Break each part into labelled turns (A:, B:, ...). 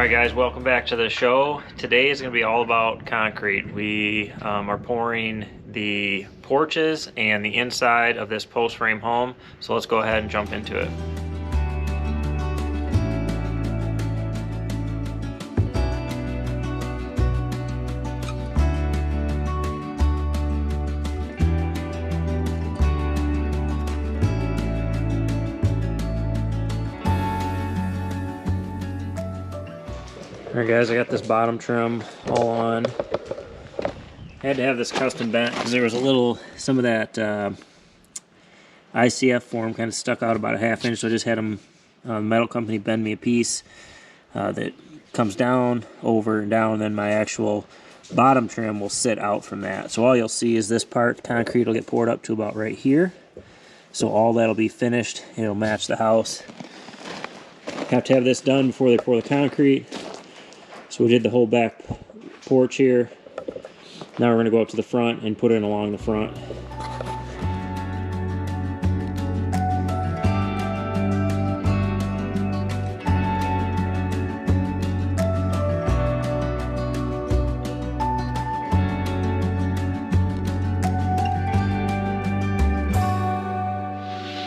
A: Alright guys, welcome back to the show. Today is going to be all about concrete. We are pouring the porches and the inside of this post frame home. So let's go ahead and jump into it. Alright guys, I got this bottom trim all on. I had to have this custom bent because there was some of that ICF form kind of stuck out about a ½ inch, so I just had them, metal company, bend me a piece that comes down, over and down, and then my actual bottom trim will sit out from that. So all you'll see is this part, concrete will get poured up to about right here. So all that'll be finished, it'll match the house. Have to have this done before they pour the concrete. So we did the whole back porch here. Now we're going to go up to the front and put it in along the front.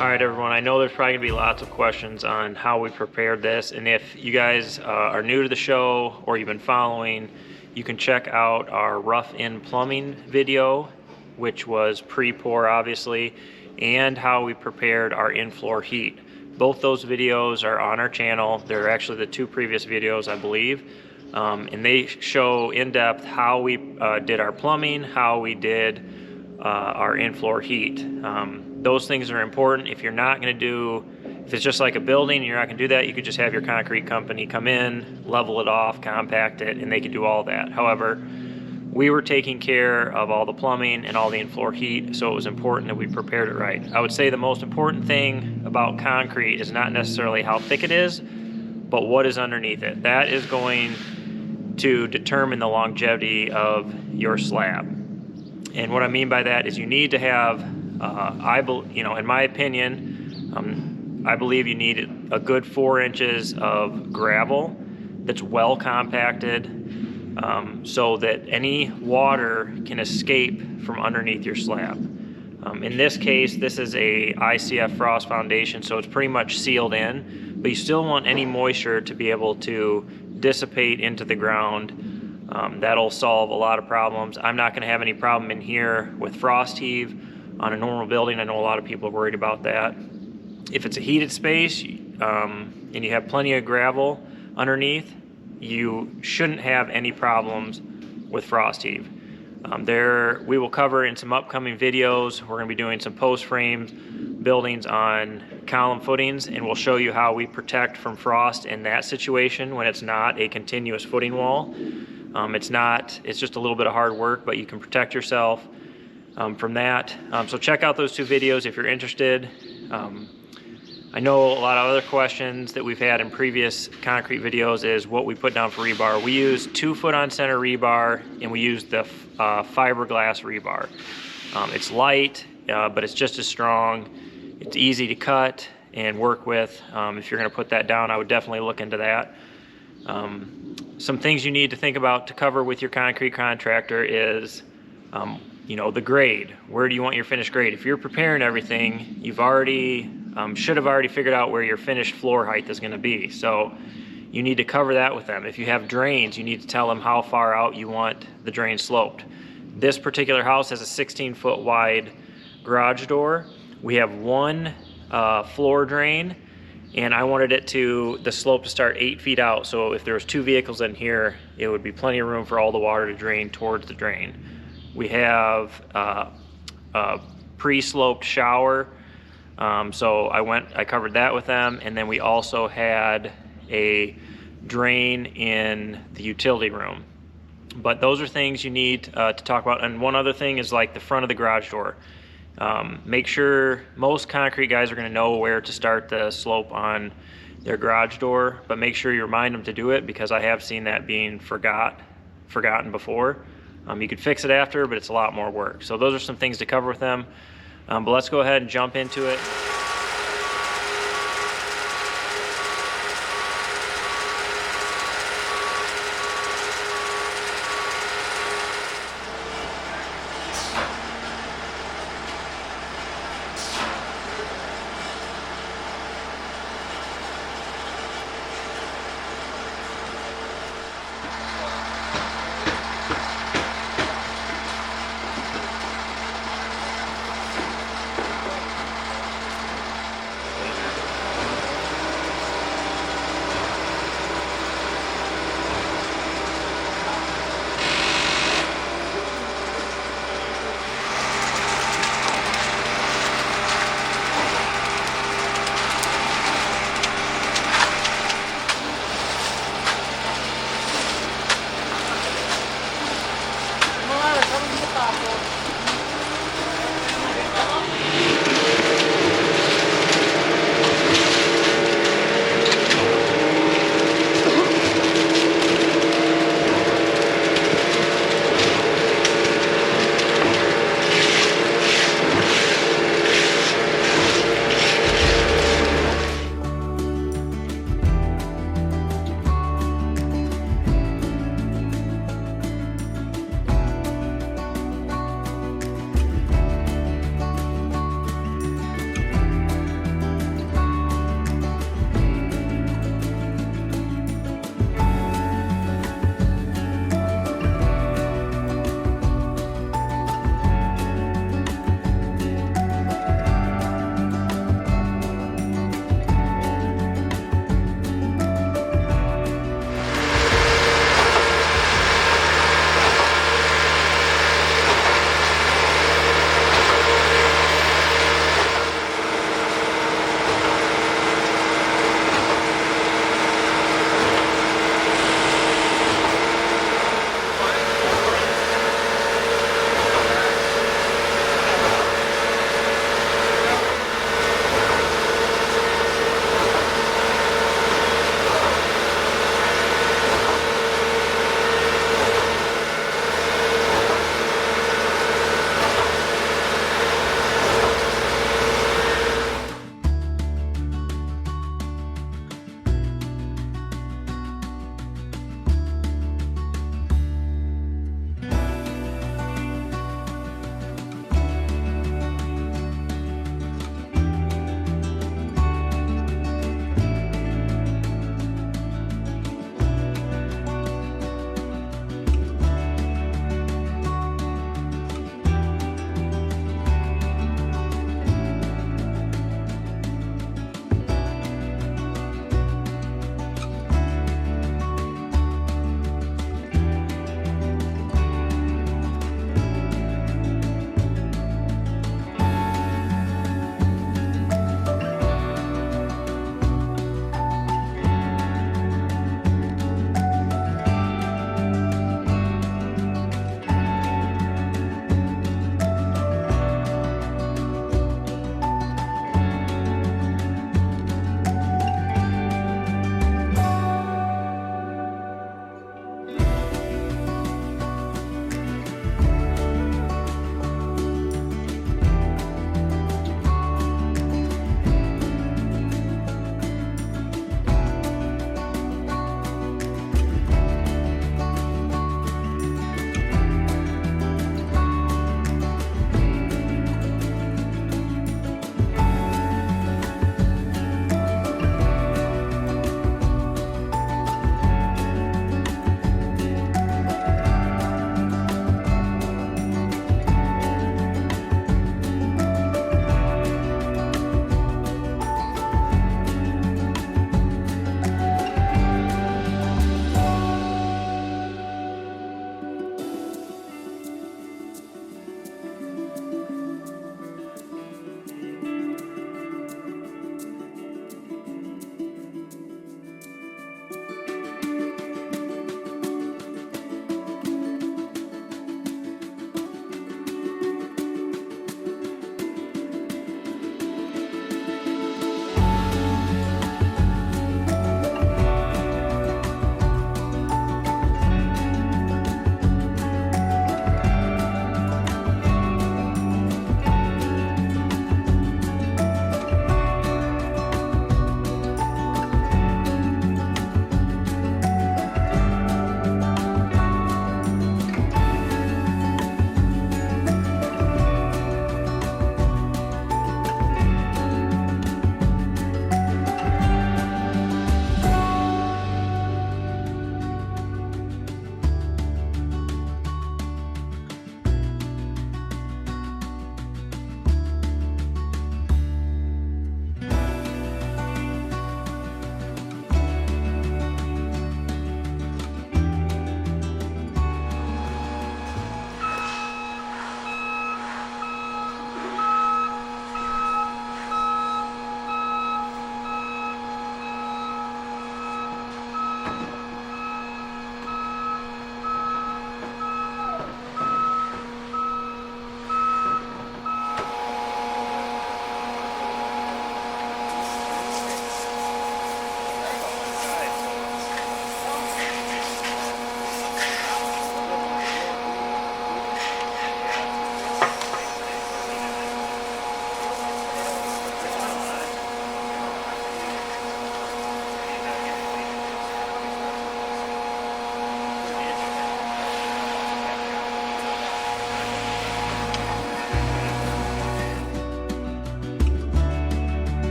A: Alright everyone, I know there's probably going to be lots of questions on how we prepared this, and if you guys are new to the show or you've been following, you can check out our rough-in plumbing video, which was pre-pour obviously, and how we prepared our in-floor heat. Both those videos are on our channel. They're actually the two previous videos, I believe, and they show in depth how we did our plumbing, how we did our in-floor heat. Those things are important. If you're not going to do, if it's just like a building and you're not going to do that, you could just have your concrete company come in, level it off, compact it, and they could do all that. However, we were taking care of all the plumbing and all the in-floor heat, so it was important that we prepared it right. I would say the most important thing about concrete is not necessarily how thick it is, but what is underneath it. That is going to determine the longevity of your slab. And what I mean by that is you need to have, in my opinion, I believe you need a good 4 inches of gravel that's well compacted, so that any water can escape from underneath your slab. In this case, this is a ICF frost foundation, so it's pretty much sealed in, but you still want any moisture to be able to dissipate into the ground. That'll solve a lot of problems. I'm not going to have any problem in here with frost heave on a normal building. I know a lot of people are worried about that. If it's a heated space and you have plenty of gravel underneath, you shouldn't have any problems with frost heave. We will cover in some upcoming videos. We're going to be doing some post frames buildings on column footings, and we'll show you how we protect from frost in that situation when it's not a continuous footing wall. It's just a little bit of hard work, but you can protect yourself from that. So check out those two videos if you're interested. I know a lot of other questions that we've had in previous concrete videos is what we put down for rebar. We use 2 foot on center rebar, and we use the fiberglass rebar. It's light, but it's just as strong. It's easy to cut and work with. If you're going to put that down, I would definitely look into that. Some things you need to think about to cover with your concrete contractor is, the grade. Where do you want your finished grade? If you're preparing everything, you've already should have already figured out where your finished floor height is going to be. So you need to cover that with them. If you have drains, you need to tell them how far out you want the drain sloped. This particular house has a 16-foot wide garage door. We have one floor drain, and I wanted the slope to start 8 feet out. So if there was 2 vehicles in here, it would be plenty of room for all the water to drain towards the drain. We have a pre-sloped shower. So I covered that with them, and then we also had a drain in the utility room. But those are things you need to talk about. And one other thing is like the front of the garage door. Make sure most concrete guys are going to know where to start the slope on their garage door, but make sure you remind them to do it, because I have seen that being forgotten before. You could fix it after, but it's a lot more work. So those are some things to cover with them. But let's go ahead and jump into it.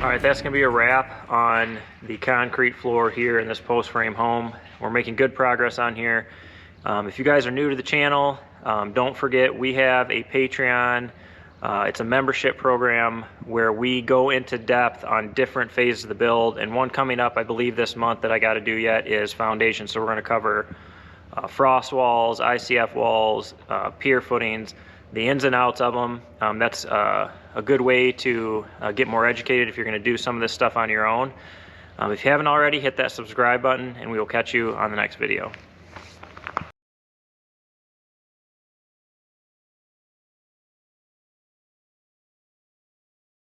A: All right, that's gonna be a wrap on the concrete floor here in this post frame home. We're making good progress on here. If you guys are new to the channel, don't forget we have a Patreon. It's a membership program where we go into depth on different phases of the build, and one coming up, I believe this month, that I got to do yet is foundation. So we're going to cover frost walls, ICF walls, pier footings, the ins and outs of them. That's a good way to get more educated if you're going to do some of this stuff on your own. If you haven't already, hit that subscribe button, and we will catch you on the next video.